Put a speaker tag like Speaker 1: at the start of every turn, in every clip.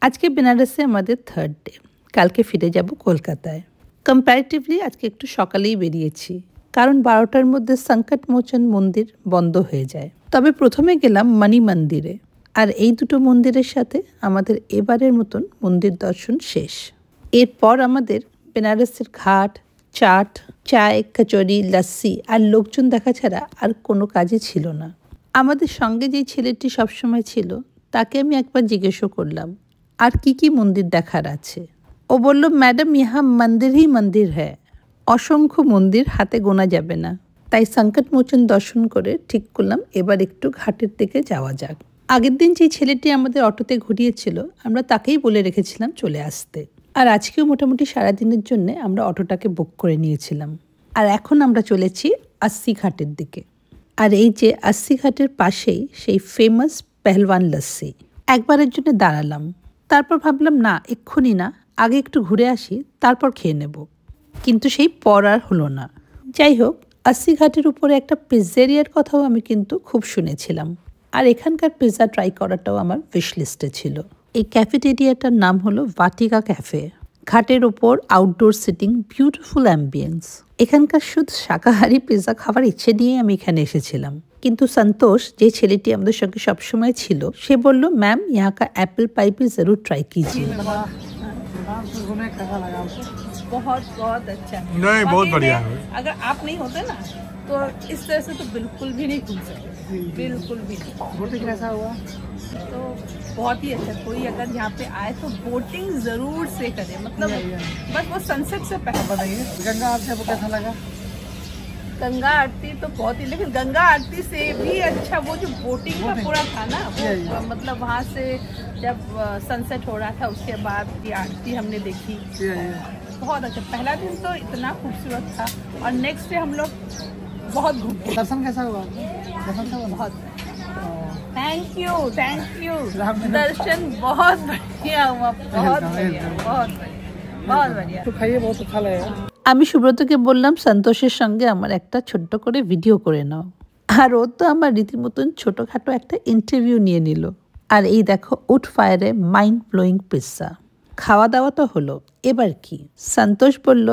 Speaker 1: আজকে বেনারসে আমাদের third day. কালকে ফিরে যাব কলকাতায়। কম্প্যারেটিভলি আজকে একটু সকালেই বেরিয়েছি, কারণ 12টার মধ্যে সংকট মোচন মন্দির বন্ধ হয়ে যায়। তবে প্রথমে গেলাম মানি মন্দিরে, আর এই দুটো মন্দিরের সাথে আমাদের এবারের মতন মন্দির দর্শন শেষ। এরপর আমাদের বেনারসের ঘাট, চাট, চায়, কচুরি, লস্যি আর লোকজন দেখা ছাড়া আর কোনো কাজই ছিল না। আমাদের সঙ্গে যে ছেলেটি সবসময় ছিল তাকে আমি একবার জিজ্ঞেসও করলাম আর কি মন্দির দেখার আছে। ও বলল, ম্যাডাম ইহা মন্দির হি মন্দির হ্যায়, অসংখ্য মন্দির হাতে গোনা যাবে না। তাই সংকট মোচন দর্শন করে ঠিক করলাম এবার একটু ঘাটের দিকে যাওয়া যাক। আগের দিন যে ছেলেটি আমাদের অটোতে ঘুরিয়েছিল আমরা তাকেই বলে রেখেছিলাম চলে আসতে, আর আজকেও মোটামুটি সারাদিনের জন্য আমরা অটোটাকে বুক করে নিয়েছিলাম। আর এখন আমরা চলেছি আস্সি ঘাটের দিকে। আর এই যে আস্সি ঘাটের পাশেই সেই ফেমাস পেহলওয়ান লস্যি। একবারের জন্য দাঁড়ালাম, তারপর ভাবলাম না এক্ষুনি না, আগে একটু ঘুরে আসি তারপর খেয়ে নেব। কিন্তু সেই পর আর হলো না। যাই হোক, আস্সি ঘাটের উপরে একটা পিজ্জারিয়ার কথাও আমি কিন্তু খুব শুনেছিলাম, আর এখানকার পিৎজা ট্রাই করাটাও আমার উইশ লিস্টে ছিল। এই ক্যাফেটেরিয়াটার নাম হলো ভাটিকা ক্যাফে। ঘাটের ওপর আউটডোর সিটিং, বিউটিফুল অ্যাম্বিয়েন্স। এখানকার শুধু শাকাহারি পিৎজা খাবার ইচ্ছে নিয়ে আমি এখানে এসেছিলাম, কিন্তু সন্তোষ যে ছেলেটি আমাদের সঙ্গে সবসময় ছিল সে বলল, ম্যাম यहाँ का एप्पल पाई भी जरूर ट्राई कीजिए। बहुत बहुत अच्छा, नहीं बहुत बढ़िया है। अगर आप नहीं होते ना तो इस तरह से तो बिल्कुल भी नहीं घूम सकते, बिल्कुल भी नहीं। बोटिंग कैसा हुआ? तो बहुत ही अच्छा। कोई अगर यहाँ पे आए तो बोटिंग जरूर से करे, मतलब बस वो सनसेट से पहले। बताइए गंगा आरती आपको कैसा लगा? गंगा आरती तो बहुत ही, लेकिन गंगा आरती से भी अच्छा वो जो बोटिंग का पूरा था ना, वो मतलब वहाँ से जब सनसेट हो रहा था उसके बाद की आरती हमने देखी, बहुत अच्छा। पहला दिन तो इतना खूबसूरत था, और नेक्स्ट डे हम लोग बहुत घूमे। दर्शन कैसा हुआ? दर्शन तो बहुत, थैंक यू दर्शन बहुत बढ़िया हुआ, बहुत बढ़िया, बहुत बढ़िया। तो खाइए, बहुत अच्छा लगेगा। আমি সুব্রতকে বললাম সন্তোষের সঙ্গে আমার একটা ছোট্ট করে ভিডিও করে নাও, আর ও তো আমার রীতিমতন ছোটোখাটো একটা ইন্টারভিউ নিয়ে নিল। আর এই দেখো উড ফায়ারে মাইন্ড ব্লোয়িং পিৎজা। খাওয়া দাওয়া তো হলো, এবার কি? সন্তোষ বলল,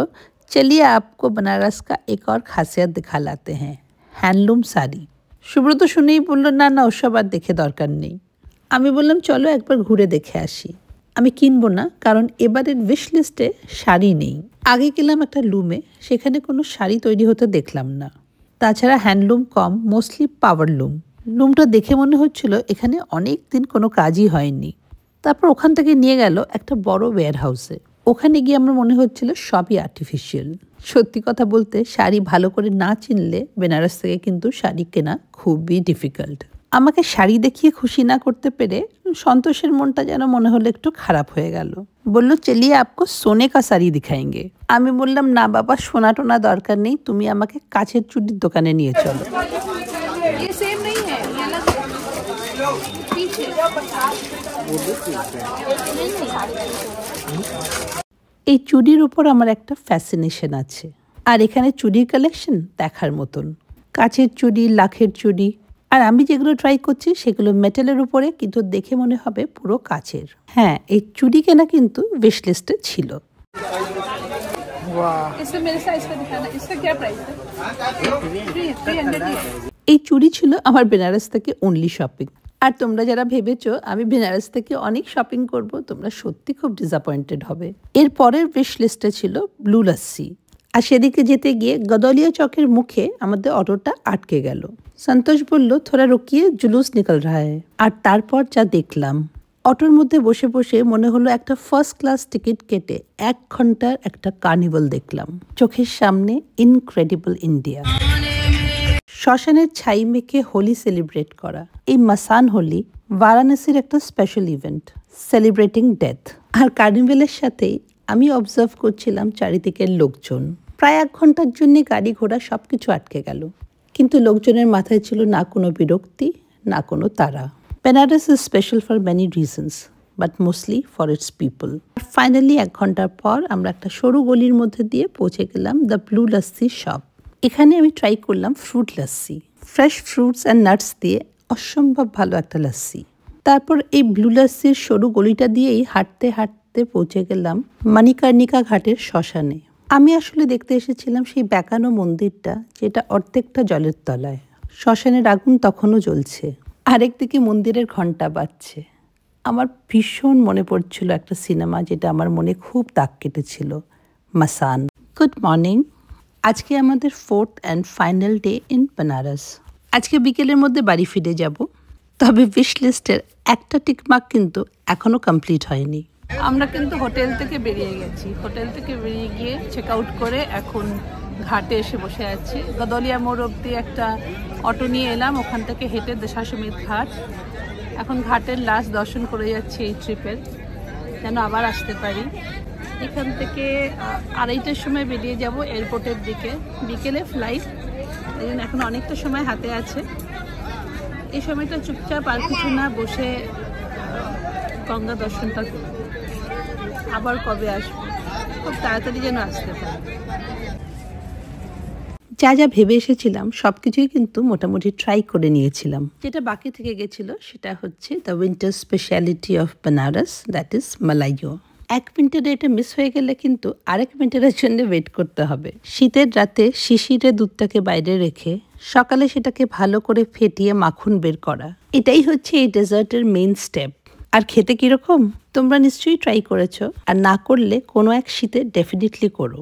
Speaker 1: চলিয়ে আপকো बनारस का एक और खासियत दिखा लाते हैं, হ্যান্ডলুম শাড়ি। সুব্রত শুনেই বলল, না না ওসব আর দেখে দরকার নেই। আমি বললাম চলো একবার ঘুরে দেখে আসি। আমি কিনবো না, কারণ এবারের উইশ লিস্টে শাড়ি নেই। আগে গেলাম একটা লুমে, সেখানে কোনো শাড়ি তৈরি হতে দেখলাম না। তাছাড়া হ্যান্ডলুম কম, মোস্টলি পাওয়ার লুম। লুমটা দেখে মনে হচ্ছিল এখানে অনেক দিন কোনো কাজই হয়নি। তারপর ওখান থেকে নিয়ে গেল একটা বড় ওয়্যার হাউসে। ওখানে গিয়ে আমার মনে হচ্ছিল সবই আর্টিফিশিয়াল। সত্যি কথা বলতে শাড়ি ভালো করে না চিনলে বেনারস থেকে কিন্তু শাড়ি কেনা খুবই ডিফিকাল্ট। আমাকে শাড়ি দেখিয়ে খুশি না করতে পেরে সন্তোষের মনটা যেন মনে হলো একটু খারাপ হয়ে গেল। বলল, চলিয়ে আপকো সোনে কা শাড়ি দিখাएंगे। আমি বললাম, না বাবা, সোনা টোনা দরকার নেই, তুমি আমাকে কাচের চুড়ির দোকানে নিয়ে চলো। এই চুড়ির উপর আমার একটা ফ্যাসিনেশন আছে, আর এখানে চুড়ির কালেকশন দেখার মতন। কাচের চুড়ি, লাখের চুড়ি, আর আমি যেগুলো ট্রাই করছি সেগুলো মেটালের উপরে, কিন্তু দেখে মনে হবে পুরো কাচের। হ্যাঁ, এই চুড়ি কেনা কিন্তু উইশ লিস্টে ছিল। এই চুড়ি ছিল আমার বেনারস থেকে অনলি শপিং। আর তোমরা যারা ভেবেছো আমি বেনারস থেকে অনেক শপিং করব, তোমরা সত্যি খুব ডিসঅ্যাপয়েন্টেড হবে। এর পরের উইশ লিস্টে ছিল ব্লু লস্যি, আর সেদিকে যেতে গিয়ে গদলিয়া চকের মুখে আমাদের অটোটা আটকে গেল। সন্তোষ বলল, থোড়া রুকিয়ে, জুলুস নিকল রা হ্যায়। আর তারপর যা দেখলাম, অটোর মধ্যে বসে বসে মনে হলো একটা ফার্স্ট ক্লাস টিকিট কেটে 1 ঘন্টার একটা কার্নিভাল দেখলাম। চোখের সামনে ইনক্রেডিবল ইন্ডিয়া। শ্মশানের ছাই মেখে হোলি সেলিব্রেট করা। এই মাসান হোলি বারাণসীর একটা স্পেশাল ইভেন্ট, সেলিব্রেটিং ডেথ। আর কার্নিভেলের সাথেই আমি অবজার্ভ করছিলাম চারিদিকের লোকজন। প্রায় 1 ঘন্টার জন্য গাড়ি ঘোড়া সবকিছু আটকে গেল, কিন্তু লোকজনের মাথায় ছিল না কোনো বিরক্তি, না কোনো তাড়া। Banaras is special for many reasons, but mostly for its people. Finally 1 ঘন্টার পর আমরা একটা সরু গলির মধ্যে দিয়ে পৌঁছে গেলাম দ্য ব্লু লস্যি শপ। এখানে আমি ট্রাই করলাম fruit lassi. Fresh fruits and nuts দিয়ে অসম্ভব ভালো একটা লস্যি।
Speaker 2: তারপর এই ব্লু লাস্সির সরু গলিটা দিয়েই হাঁটতে হাঁটতে পৌঁছে গেলাম মণিকর্ণিকা ঘাটের শ্মশানে। আমি আসলে দেখতে এসেছিলাম সেই বেঁকানো মন্দিরটা, যেটা অর্ধেকটা জলের তলায়। শ্মশানের আগুন তখনও জ্বলছে, আরেকদিকে মন্দিরের ঘন্টা বাজছে। আমার ভীষণ মনে পড়ছিল একটা সিনেমা, যেটা আমার মনে খুব দাগ কেটেছিল, মাসান। Good morning. আজকে আমাদের 4th and final day in Banaras. আজকে বিকেলের মধ্যে বাড়ি ফিরে যাব, তবে উইশ লিস্টের একটা টিকমার্ক কিন্তু এখনও কমপ্লিট হয়নি।
Speaker 1: আমরা কিন্তু হোটেল থেকে বেরিয়ে গেছি, হোটেল থেকে বেরিয়ে গিয়ে চেক আউট করে এখন ঘাটে এসে বসে আছি। গদলিয়া মোড় অব্দি একটা অটো নিয়ে এলাম, ওখান থেকে হেঁটে দশাশ্বমেধ ঘাট। এখন ঘাটের লাস্ট দর্শন করে যাচ্ছি এই ট্রিপের, যেন আবার আসতে পারি। এখান থেকে 2:30টার সময় বেরিয়ে যাব এয়ারপোর্টের দিকে, বিকেলে ফ্লাইট, এই জন্য এখন অনেকটা সময় হাতে আছে। এই সময়টা চুপচাপ আর কিছু না বসে গঙ্গা দর্শনটা করব। আবার কবে আসবো, খুব তাড়াতাড়ি যেন আসতে পারি।
Speaker 2: যা যা ভেবে এসেছিলাম সব কিছুই কিন্তু মোটামুটি ট্রাই করে নিয়েছিলাম। যেটা বাকি থেকে গেছিল সেটা হচ্ছে the winter speciality of Benares, that is মালাইও। 1 মিনিটের এটা মিস হয়ে গেলে কিন্তু আরেক মিনিটের জন্য ওয়েট করতে হবে। শীতের রাতে শিশিরে দুধটাকে বাইরে রেখে সকালে সেটাকে ভালো করে ফেটিয়ে মাখন বের করা, এটাই হচ্ছে এই ডেজার্টের মেইন স্টেপ। আর খেতে কিরকম তোমরা নিশ্চয়ই ট্রাই করেছো, আর না করলে কোনো এক শীতে ডেফিনেটলি করো।